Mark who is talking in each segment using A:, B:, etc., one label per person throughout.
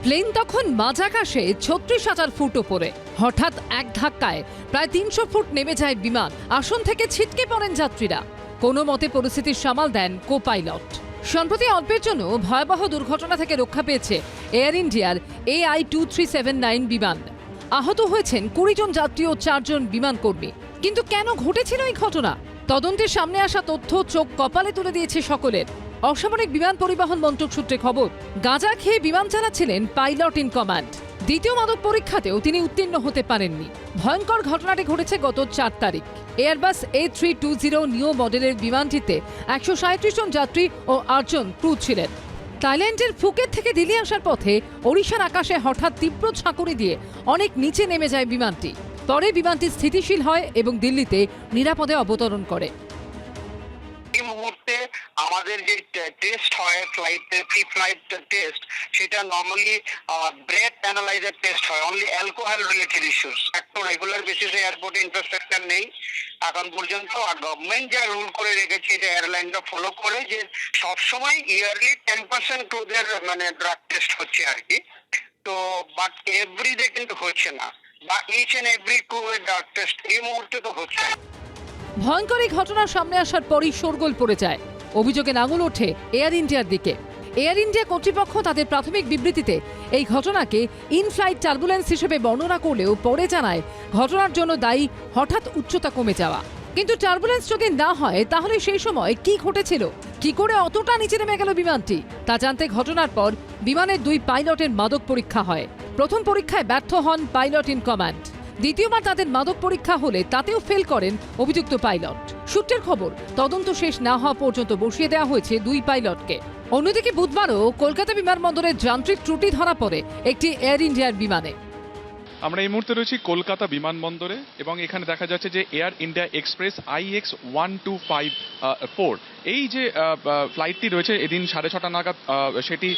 A: Plane তখন মাঝাকাশে ৩৬,০০০ foot ওপরে। হঠাৎ এক ধাক্কায় প্রায় ৩০০ ফুট নেমে যায় বিমান। আসন থেকে ছিটকে পড়েন যাত্রীরা। কোনো মতে পরিস্থিতির সামাল দেন কো পাইলট। সম্প্রতি অল্পের জন্য ভয়াবহ দুর্ঘটনা থেকে রক্ষা পেয়েছে এয়ার ইন্ডিয়ার AI2379 বিমান। আহত হয়েছেন ২০ জন যাত্রী ও ৪ জন বিমান কর্মী। কিন্তু কেন ঘটেছিল এই ঘটনা? তদন্তের সামনে আসা তথ্য চোখ কপালে তুলে দিয়েছে সকলের। অসামরিক বিমান পরিবহন মন্ত্রক সূত্রে খবর, গাঁজা খেয়ে বিমান চালাচ্ছিলেন পাইলট ইন কমান্ড। দ্বিতীয় মাদক পরীক্ষাতেও তিনি উত্তীর্ণ হতে পারেননি। ভয়ঙ্কর ঘটনাটি ঘটেছে গত ৪ তারিখ। এয়ারবাস A320 নিও মডেলের বিমানটিতে ১৩৭ জন যাত্রী ও ৮ জন ক্রু ছিলেন। থাইল্যান্ডের ফুকেট থেকে দিল্লি আসার পথে ওড়িশার আকাশে হঠাৎ তীব্র ঝাঁকুনি দিয়ে অনেক নিচে নেমে যায় বিমানটি। পরে বিমানটি স্থিতিশীল হয় এবং দিল্লিতে নিরাপদে অবতরণ করে।
B: এই মুহূর্তে আমাদের যে টেস্ট হয় প্রি ফ্লাইট টেস্ট, সেটা নর্মালি ব্রেথ অ্যানালাইজার টেস্ট হয়, অনলি অ্যালকোহল রিলেটেড ইস্যুস। একটু রেগুলার বেসিসে এয়ারপোর্টে ইনফ্রাস্ট্রাকচার নেই এখন পর্যন্ত। আর গভর্নমেন্ট যা রুল করে রেখেছে, এটা এয়ারলাইনরা ফলো করে, যে সবসময় ইয়ারলি 10% ওদের ড্রাগ টেস্ট হচ্ছে আর কি। তো বাট এভরিডে কিন্তু হচ্ছে না, বা each and every 2 drug test এই মুহূর্তে তো হচ্ছে না।
A: ভয়ঙ্কর এই ঘটনার সামনে আসার পরই শোরগোল পড়ে যায়। অভিযোগের আঙুল ওঠে এয়ার ইন্ডিয়ার দিকে। এয়ার ইন্ডিয়া কর্তৃপক্ষ তাদের প্রাথমিক বিবৃতিতে এই ঘটনাকে ইন ফ্লাইট টার্বুলেন্স হিসেবে বর্ণনা করলেও পরে জানায় ঘটনার জন্য দায়ী হঠাৎ উচ্চতা কমে যাওয়া। কিন্তু টার্বুলেন্স যদি না হয় তাহলে সেই সময় কি ঘটেছিল, কি করে অতটা নিচে নেমে গেল বিমানটি, তা জানতে ঘটনার পর বিমানের 2 পাইলটের মাদক পরীক্ষা হয়। প্রথম পরীক্ষায় ব্যর্থ হন পাইলট ইন কমান্ড। দ্বিতীয়বার তাদের মাদক পরীক্ষা হলে তাতেও ফেল করেন অভিযুক্ত পাইলট। সূত্রের খবর, তদন্ত শেষ না হওয়া পর্যন্ত বসিয়ে দেওয়া হয়েছে 2 পাইলটকে। অন্যদিকে বুধবারও কলকাতা বিমানবন্দরে যান্ত্রিক ত্রুটি ধরা পড়ে একটি এয়ার ইন্ডিয়ার বিমানে।
C: আমরা এই মুহূর্তে রয়েছি কলকাতা বিমানবন্দরে এবং এখানে দেখা যাচ্ছে যে এয়ার ইন্ডিয়া এক্সপ্রেস IX1254 এই যে ফ্লাইটটি রয়েছে এদিন 6:30 নাগাদ, সেটি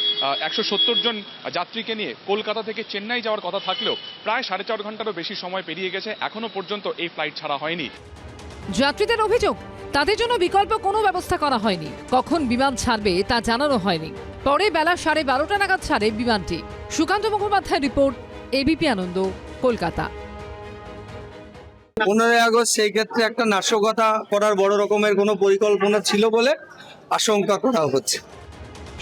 C: 170 জন যাত্রীকে নিয়ে কলকাতা থেকে চেন্নাই যাওয়ার কথা থাকলেও প্রায় 4.5 ঘন্টারও বেশি সময় পেরিয়ে গেছে, এখনো পর্যন্ত এই ফ্লাইট ছাড়া হয়নি।
A: যাত্রীদের অভিযোগ, তাদের জন্য বিকল্প কোনো ব্যবস্থা করা হয়নি। কখন বিমান ছাড়বে তা জানানো হয়নি। পরে বেলা 12:30 নাগাদ ছাড়ে বিমানটি। সুকান্ত মুখোপাধ্যায় রিপোর্ট, এবিপি আনন্দ, কলকাতা।
D: 15 আগস্ট সেই ক্ষেত্রে একটা নাশকতা করার বড় রকমের কোনো পরিকল্পনা ছিল বলে আশঙ্কা করা হচ্ছে।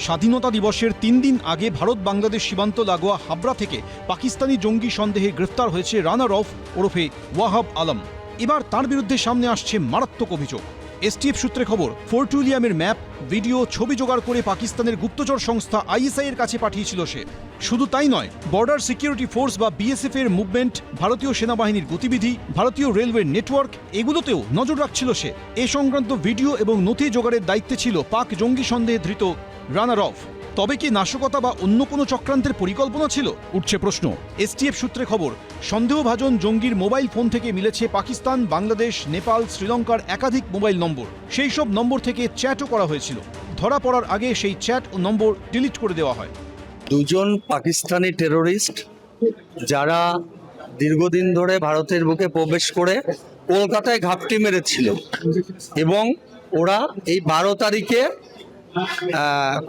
E: স্বাধীনতা দিবসের 3 দিন আগে ভারত বাংলাদেশ সীমান্ত লাগোয়া হাবড়া থেকে পাকিস্তানি জঙ্গি সন্দেহে গ্রেফতার হয়েছে রানার অফ ওরফে ওয়াহাব আলম। এবার তার বিরুদ্ধে সামনে আসছে মারাত্মক অভিযোগ। এসটিএফ সূত্রে খবর, ফোর্টুলিয়ামের ম্যাপ, ভিডিও, ছবি জোগাড় করে পাকিস্তানের গুপ্তচর সংস্থা ISI এর কাছে পাঠিয়েছিল সে। শুধু তাই নয়, বর্ডার সিকিউরিটি ফোর্স বা BSF এর মুভমেন্ট, ভারতীয় সেনাবাহিনীর গতিবিধি, ভারতীয় রেলওয়ের নেটওয়ার্ক, এগুলোতেও নজর রাখছিল সে। এ সংক্রান্ত ভিডিও এবং নথি জোগাড়ের দায়িত্বে ছিল পাক জঙ্গি সন্দেহে ধৃত রানার অফ। তবে কি নাশকতা বা অন্য কোনো চক্রান্তের পরিকল্পনা ছিল, উঠছে প্রশ্ন। এসটিএফ সূত্রে খবর, সন্দেহভাজন জঙ্গির মোবাইল ফোন থেকে মিলেছে পাকিস্তান, বাংলাদেশ, নেপাল, শ্রীলঙ্কার একাধিক মোবাইল নম্বর। সেই সব নম্বর থেকে চ্যাটও করা হয়েছিল। ধরা পড়ার আগে সেই চ্যাট ও নম্বর ডিলিট করে দেওয়া হয়।
D: 2 জন পাকিস্তানি টেরোরিস্ট যারা দীর্ঘদিন ধরে ভারতের বুকে প্রবেশ করে কলকাতায় ঘাপটি মেরেছিল, এবং ওরা এই 12 তারিখে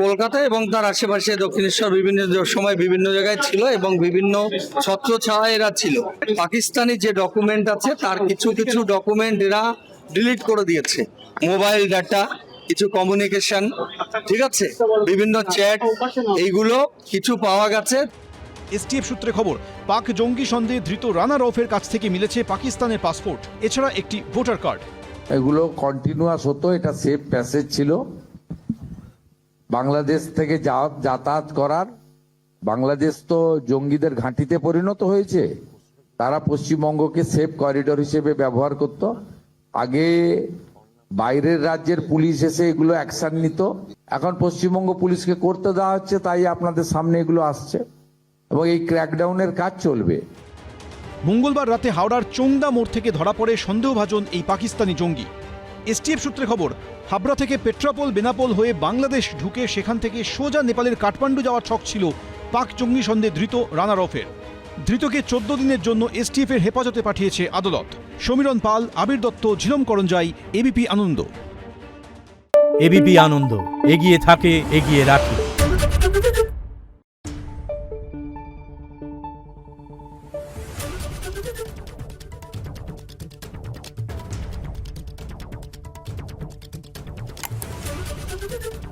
D: কলকাতা এবং তার আশেপাশে দক্ষিণেশ্বর বিভিন্ন সময় বিভিন্ন জায়গায় ছিল এবং বিভিন্ন ছত্রছায়ায় এরা ছিল। পাকিস্তানি যে ডকুমেন্ট আছে তার কিছু কিছু ডকুমেন্ট এরা ডিলিট করে দিয়েছে, মোবাইল ডাটা, কিছু কমিউনিকেশন, ঠিক আছে, বিভিন্ন চ্যাট, এইগুলো কিছু পাওয়া গেছে।
E: এসটিএফ সূত্রে খবর, পাক জঙ্গি সন্দেহে ধৃত রানার অফের কাছ থেকে মিলেছে পাকিস্তানের পাসপোর্ট, এছাড়া একটি ভোটার কার্ড।
F: এগুলো কন্টিনিউয়াস হতো, এটা সেফ প্যাসেজ ছিল বাংলাদেশ থেকে যাতায়াত করার। বাংলাদেশ তো জঙ্গিদের ঘাঁটিতে পরিণত হয়েছে, তারা পশ্চিমবঙ্গকে সেফ করিডোর হিসেবে ব্যবহার করত। আগে বাইরের রাজ্যের পুলিশ এসে এগুলো অ্যাকশন নিত, এখন পশ্চিমবঙ্গ পুলিশকে করতে দেওয়া হচ্ছে, তাই আপনাদের সামনে এগুলো আসছে এবং এই ক্র্যাকডাউনের কাজ চলবে।
E: মঙ্গলবার রাতে হাওড়ার চোংদা মোড় থেকে ধরা পড়ে সন্দেহভাজন এই পাকিস্তানি জঙ্গি। এসটিএফ সূত্রে খবর, হাবড়া থেকে পেট্রাপোল বেনাপোল হয়ে বাংলাদেশ ঢুকে সেখান থেকে সোজা নেপালের কাঠমান্ডু যাওয়ার ছক ছিল পাক জঙ্গি সন্দেহে ধৃত রানার অফের। ধৃতকে 14 দিনের জন্য এসটিএফ এর হেফাজতে পাঠিয়েছে আদালত। সমীরণ পাল, আবির দত্ত, ঝিলম করঞ্জাই, এবিপি আনন্দ।
G: এবিপি আনন্দ, এগিয়ে থাকে, এগিয়ে রাখে।
H: নিউজ।